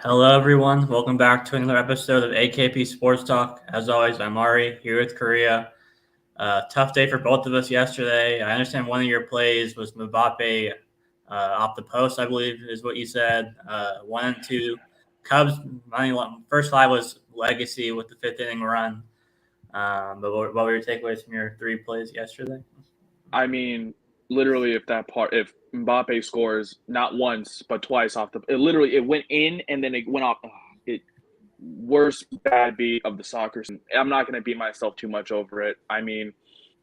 Hello, everyone. Welcome back to another episode of AKP Sports Talk. As always, I'm Ari here with Korea. Tough day for both of us yesterday. I understand one of your plays was Mbappe off the post, I believe is what you said. 1 and 2. Cubs, first five was legacy with the fifth inning run. But what were your takeaways from your three plays yesterday? I mean, literally, if Mbappe scores not once but twice it went in and then it went off. It worst bad beat of the soccer. I'm not going to beat myself too much over it. I mean,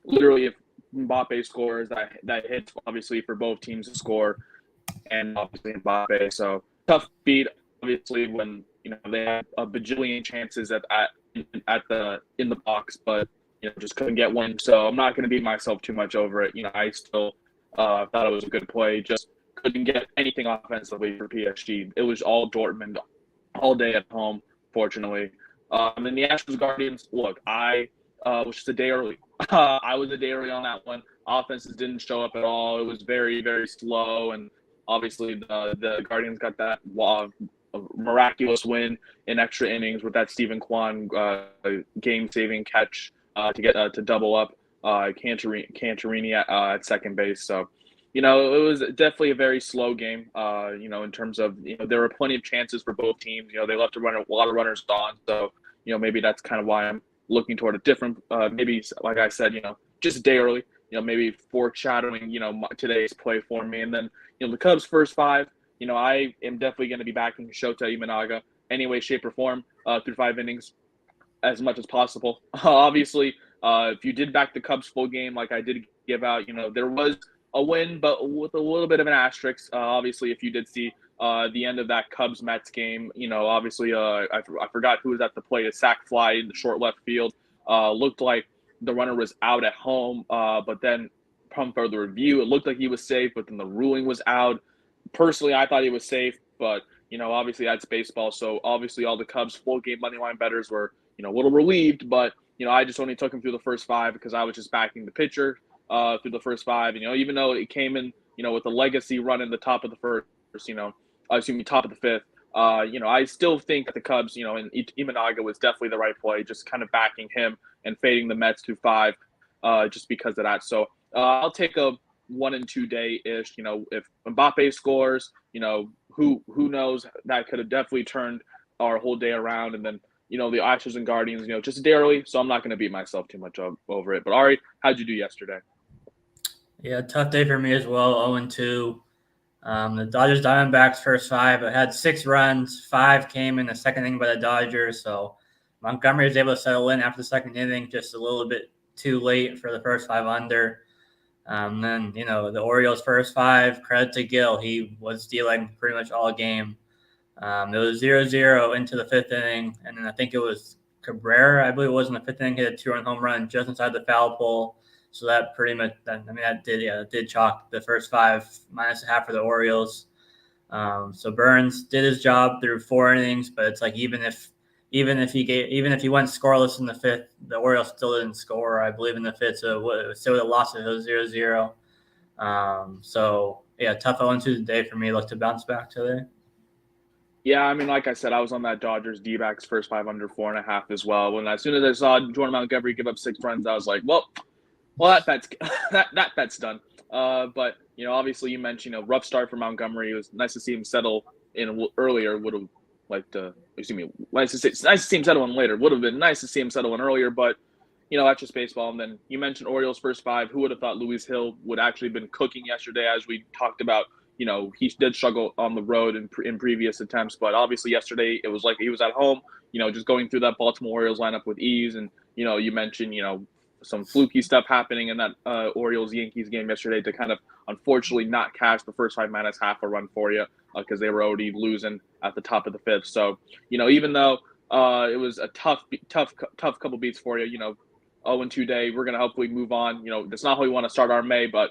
literally, if Mbappe scores, that hits obviously for both teams to score, and obviously Mbappe. So tough beat, obviously, when they had a bajillion chances at the in the box, but just couldn't get one. So I'm not going to beat myself too much over it. I still thought it was a good play. Just couldn't get anything offensively for PSG. It was all Dortmund all day at home, fortunately. And the Astros Guardians, look, I was just a day early. I was a day early on that one. Offenses didn't show up at all. It was very, very slow. And obviously the Guardians got that miraculous win in extra innings with that Stephen Kwan game-saving catch to get to double up Cantarini at second base. So, it was definitely a very slow game. In terms of there were plenty of chances for both teams. They left a lot of runners on. So, maybe that's kind of why I'm looking toward a different. Maybe like I said, just a day early. Maybe foreshadowing today's play for me, and then the Cubs' first five. I am definitely going to be backing Shota Imanaga any way, shape, or form through 5 innings as much as possible. Obviously, if you did back the Cubs full game, like I did give out, there was a win, but with a little bit of an asterisk. Obviously, if you did see the end of that Cubs-Mets game, obviously I forgot who was at the plate, a sac fly in the short left field. Looked like the runner was out at home, but then from further review, it looked like he was safe, but then the ruling was out. Personally, I thought he was safe, but obviously that's baseball. So obviously all the Cubs full game money line bettors were a little relieved, but I just only took him through the first five because I was just backing the pitcher through the first five. Even though it came in with a legacy run in the top of the first, top of the fifth. I still think that the Cubs, and Imanaga was definitely the right play, just kind of backing him and fading the Mets through five, just because of that. So I'll take a 1 and 2 day ish. If Mbappe scores, who knows? That could have definitely turned our whole day around. And then the Astros and Guardians, just a day early, so I'm not going to beat myself too much over it. But Ari, how'd you do yesterday? Yeah, tough day for me as well. 0-2. The Dodgers Diamondbacks first five, it had 6 runs. 5 came in the second inning by the Dodgers. So Montgomery was able to settle in after the second inning, just a little bit too late for the first 5 under. Then, the Orioles first 5, credit to Gil. He was dealing pretty much all game. It was 0-0 into the 5th inning. And then I think it was Cabrera, I believe it was in the 5th inning, hit a 2-run home run just inside the foul pole. So that pretty much, that did chalk the first 5 minus a half for the Orioles. So Burns did his job through 4 innings, but it's like even if he went scoreless in the 5th, the Orioles still didn't score, I believe, in the 5th. So it still would have lost it. It was 0-0. So yeah, tough 0-2 today for me. Look to bounce back today. Yeah, like I said, I was on that Dodgers D-backs first 5 under 4.5 as well. As soon as I saw Jordan Montgomery give up 6 runs, I was like, well, that bet's that bet's done. But obviously you mentioned rough start for Montgomery. It was nice to see him settle in earlier. Would have liked to. Nice to see him settle in later. Would have been nice to see him settle in earlier, but that's just baseball. And then you mentioned Orioles first 5. Who would have thought Luis Hill would actually been cooking yesterday, as we talked about. He did struggle on the road in previous attempts, but obviously yesterday it was like he was at home, just going through that Baltimore Orioles lineup with ease. And, you mentioned, some fluky stuff happening in that Orioles-Yankees game yesterday to kind of unfortunately not cash the first 5 minus half a run for you because they were already losing at the top of the 5th. So, even though it was a tough couple beats for you, 0-2 day, we're going to hopefully move on. That's not how we want to start our May, but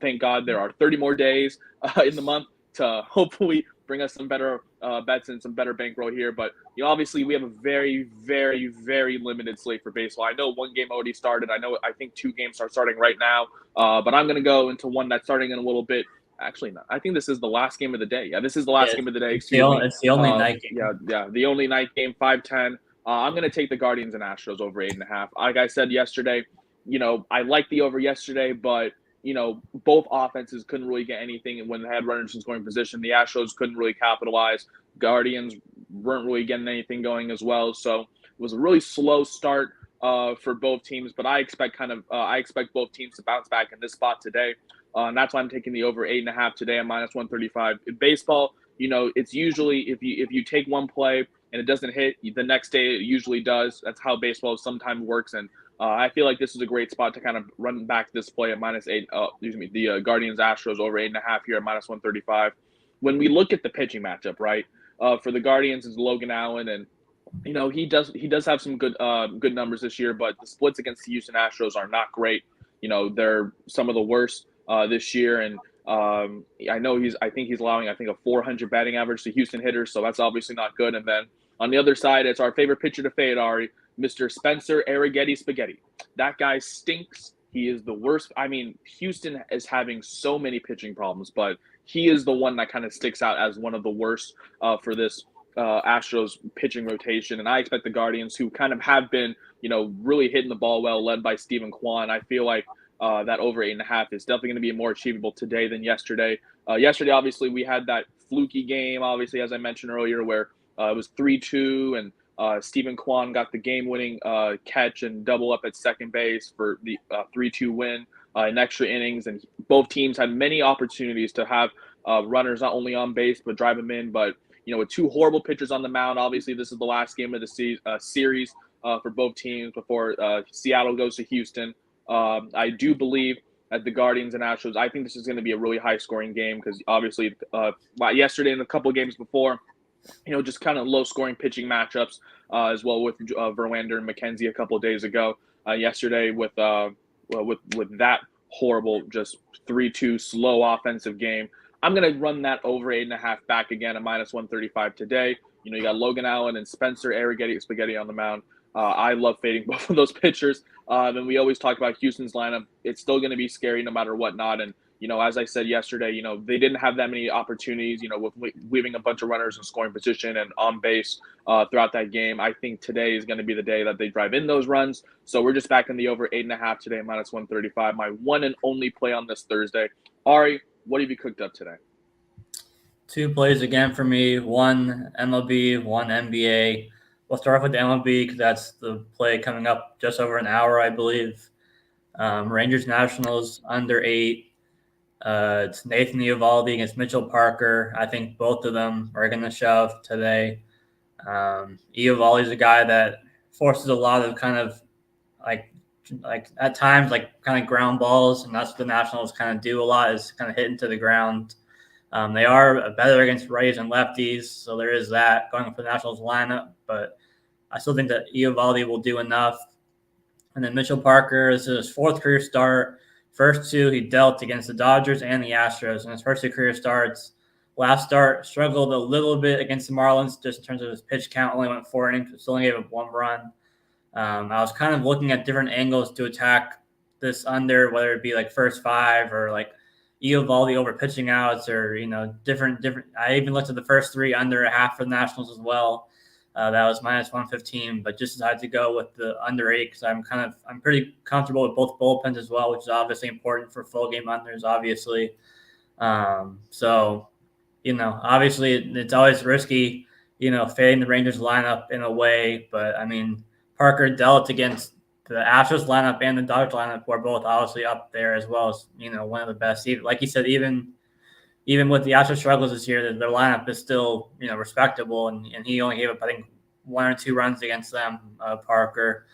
thank God there are 30 more days in the month to hopefully bring us some better bets and some better bankroll here. But obviously we have a very, very, very limited slate for baseball. I know one game already started. I think 2 games are starting right now. But I'm going to go into one that's starting in a little bit actually not. I think this is the last game of the day. Yeah, this is the last game of the day. It's Excuse me. it's the only night game. Yeah, the only night game, 5:10. I'm gonna take the Guardians and Astros over 8.5. Like I said yesterday, I liked the over yesterday, but both offenses couldn't really get anything when they had runners in scoring position. The Astros couldn't really capitalize. Guardians weren't really getting anything going as well. So it was a really slow start for both teams. But I expect both teams to bounce back in this spot today. And that's why I'm taking the over 8.5 today at -135. In baseball, it's usually if you take one play and it doesn't hit, the next day it usually does. That's how baseball sometimes works. And I feel like this is a great spot to kind of run back this play at -8. The Guardians Astros over 8.5 here at -135. When we look at the pitching matchup, right, for the Guardians is Logan Allen, and he does have some good numbers this year, but the splits against the Houston Astros are not great. They're some of the worst this year, and I think he's allowing a 400 batting average to Houston hitters, so that's obviously not good. And then on the other side, it's our favorite pitcher to fade, Ari, Mr. Spencer Arrighetti Spaghetti. That guy stinks. He is the worst. I mean, Houston is having so many pitching problems, but he is the one that kind of sticks out as one of the worst for this Astros pitching rotation. And I expect the Guardians, who kind of have been, really hitting the ball well, led by Stephen Kwan. I feel like that over 8.5 is definitely going to be more achievable today than yesterday. Yesterday, obviously, we had that fluky game, obviously, as I mentioned earlier, where it was 3-2, and Stephen Kwan got the game-winning catch and double up at second base for the 3-2 win in extra innings. And both teams had many opportunities to have runners not only on base but drive them in. But with two horrible pitchers on the mound, obviously this is the last game of the series for both teams before Seattle goes to Houston. I do believe that the Guardians and Astros, I think this is going to be a really high-scoring game because obviously yesterday and a couple of games before, just kind of low-scoring pitching matchups as well with Verlander and McKenzie a couple of days ago. Yesterday with that horrible just 3-2 slow offensive game. I'm going to run that over 8.5 back again at -135 today. You got Logan Allen and Spencer Arrighetti Spaghetti on the mound. I love fading both of those pitchers. And we always talk about Houston's lineup. It's still going to be scary no matter what not. And, as I said yesterday, they didn't have that many opportunities, with leaving a bunch of runners in scoring position and on base throughout that game. I think today is going to be the day that they drive in those runs. So we're just back in the over 8.5 today, -135. My one and only play on this Thursday. Ari, what have you cooked up today? Two plays again for me, one MLB, one NBA. We'll start off with the MLB because that's the play coming up just over an hour, I believe. Rangers Nationals under 8. It's Nathan Eovaldi against Mitchell Parker. I think both of them are going to shove today. Eovaldi's a guy that forces a lot of kind of like at times kind of ground balls, and that's what the Nationals kind of do a lot, is kind of hit into the ground. They are better against righties and lefties, so there is that going for the Nationals lineup, but I still think that Eovaldi will do enough. And then Mitchell Parker, this is his fourth career start. First two he dealt against the Dodgers and the Astros in his first two career starts. Last start struggled a little bit against the Marlins just in terms of his pitch count. Only went 4 innings, but still only gave up 1 run. I was kind of looking at different angles to attack this under, whether it be first 5 or Eovaldi over pitching outs or different. I even looked at the first 3 under a half for the Nationals as well. That was -115, but just decided to go with the under 8 because I'm pretty comfortable with both bullpens as well, which is obviously important for full game unders, obviously. So, obviously it's always risky, fading the Rangers lineup in a way, but I mean, Parker dealt against the Astros lineup and the Dodgers lineup, who are both obviously up there as well as, one of the best. Even, like you said, even with the Astros struggles this year, their lineup is still, respectable. And he only gave up, I think, 1 or 2 runs against them, Parker.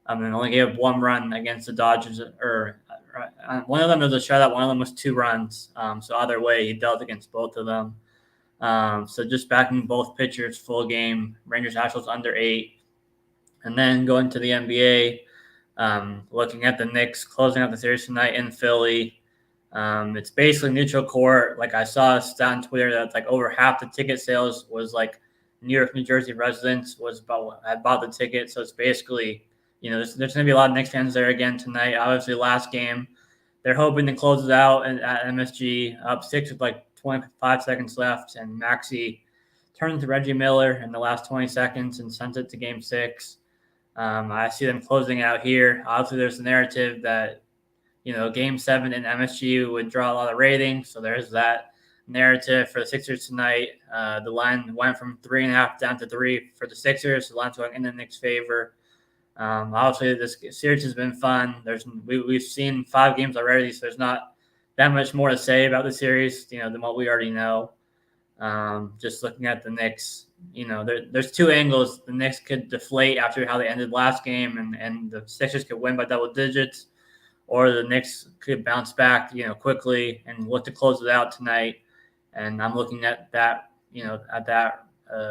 And only gave up 1 run against the Dodgers. Or one of them was a shutout. One of them was 2 runs. So either way, he dealt against both of them. So just backing both pitchers full game. Rangers Astros under 8. And then going to the NBA, looking at the Knicks closing out the series tonight in Philly. It's basically neutral court. I saw a stat on Twitter that over half the ticket sales was New York, New Jersey residents had bought the ticket. So it's basically, there's going to be a lot of Knicks fans there again tonight. Obviously, last game, they're hoping to close it out at MSG, up 6 with like 25 seconds left, and Maxey turned to Reggie Miller in the last 20 seconds and sent it to Game 6. I see them closing out here. Obviously, there's a narrative that Game 7 in MSG would draw a lot of ratings, so there's that narrative for the Sixers tonight. The line went from 3.5 down to 3 for the Sixers. The line's going in the Knicks' favor. Obviously, this series has been fun. We've seen 5 games already, so there's not that much more to say about the series, than what we already know. Just looking at the Knicks, there's 2 angles. The Knicks could deflate after how they ended last game, and the Sixers could win by double digits, or the Knicks could bounce back, quickly and look to close it out tonight. And I'm looking at that,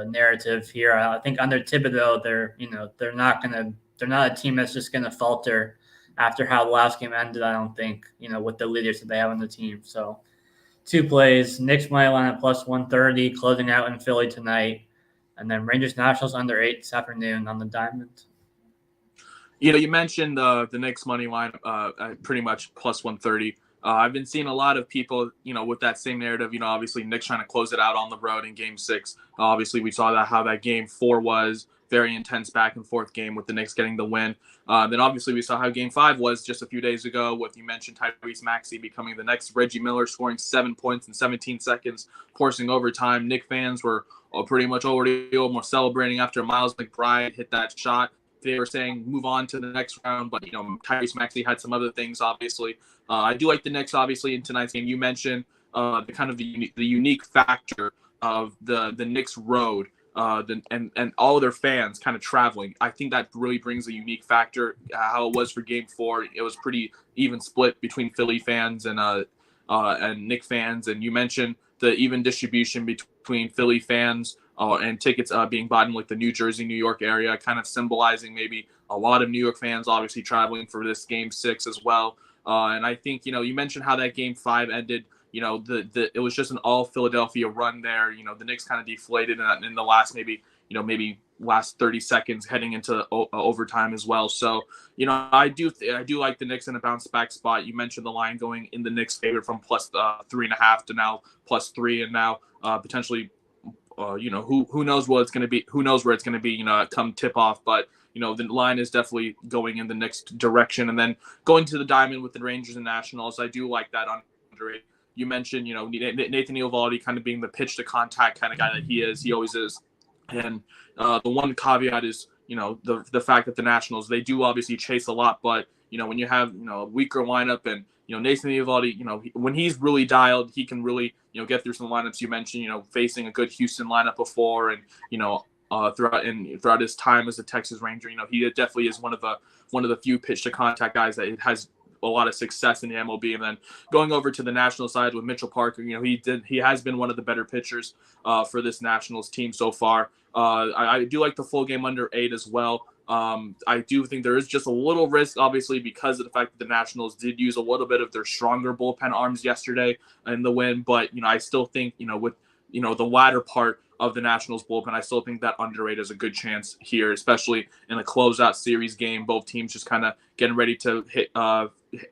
narrative here. I think under Thibodeau, they're not a team that's just going to falter after how the last game ended. I don't think, with the leaders that they have on the team. So 2 plays, Knicks money line at plus 130, closing out in Philly tonight, and then Rangers Nationals under 8 this afternoon on the Diamond. You mentioned the Knicks money line, pretty much plus 130. I've been seeing a lot of people, with that same narrative. Obviously Knicks trying to close it out on the road in Game 6. Obviously, we saw how that Game 4 was. Very intense back and forth game with the Knicks getting the win. Then obviously we saw how Game 5 was just a few days ago with, you mentioned, Tyrese Maxey becoming the next Reggie Miller, scoring 7 points in 17 seconds, forcing overtime. Knicks fans were pretty much already almost celebrating after Miles McBride hit that shot. They were saying move on to the next round, but Tyrese Maxey had some other things. Obviously, I do like the Knicks. Obviously, in tonight's game, you mentioned the unique factor of the Knicks road. And all of their fans kind of traveling. I think that really brings a unique factor. How it was for Game 4, it was pretty even split between Philly fans and Knicks fans. And you mentioned the even distribution between Philly fans and tickets being bought in like the New Jersey, New York area, kind of symbolizing maybe a lot of New York fans obviously traveling for this Game 6 as well. And I think you mentioned how that Game 5 ended. It was just an all Philadelphia run there. The Knicks kind of deflated in the last maybe last 30 seconds heading into overtime as well. So, I do like the Knicks in a bounce back spot. You mentioned the line going in the Knicks' favor from plus 3.5 to now plus 3, and now potentially, who knows what it's going to be? Who knows where it's going to be? Come tip off, but. The line is definitely going in the next direction. And then going to the Diamond with the Rangers and Nationals, I do like that under it. You mentioned, Nathan Eovaldi kind of being the pitch to contact kind of guy that he is. He always is. And the one caveat is, the fact that the Nationals, they do obviously chase a lot, but, when you have, a weaker lineup and, Nathan Eovaldi, when he's really dialed, he can really, get through some lineups. You mentioned, facing a good Houston lineup before and, throughout his time as a Texas Ranger, he definitely is one of the few pitch to contact guys that has a lot of success in the MLB. And then going over to the National side with Mitchell Parker, he has been one of the better pitchers for this Nationals team so far. I do like the full game under 8 as well. I do think there is just a little risk, obviously, because of the fact that the Nationals did use a little bit of their stronger bullpen arms yesterday in the win. But, I still think, with, the latter part of the Nationals bullpen, I still think that under 8 is a good chance here, especially in a closeout series game. Both teams just kind of getting ready to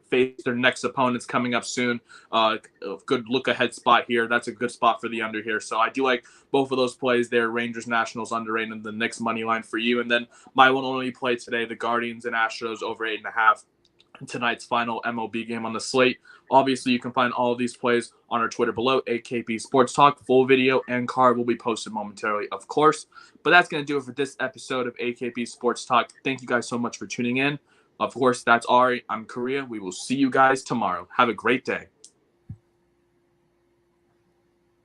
face their next opponents coming up soon. Good look ahead spot here. That's a good spot for the under here. So I do like both of those plays there. Rangers, Nationals under 8, and the Knicks money line for you. And then my one only play today, the Guardians and Astros over 8.5. Tonight's final MLB game on the slate. Obviously, you can find all of these plays on our Twitter below, AKP Sports Talk. Full video and card will be posted momentarily, of course. But that's going to do it for this episode of AKP Sports Talk. Thank you guys so much for tuning in. Of course, that's Ari. I'm Korea. We will see you guys tomorrow. Have a great day.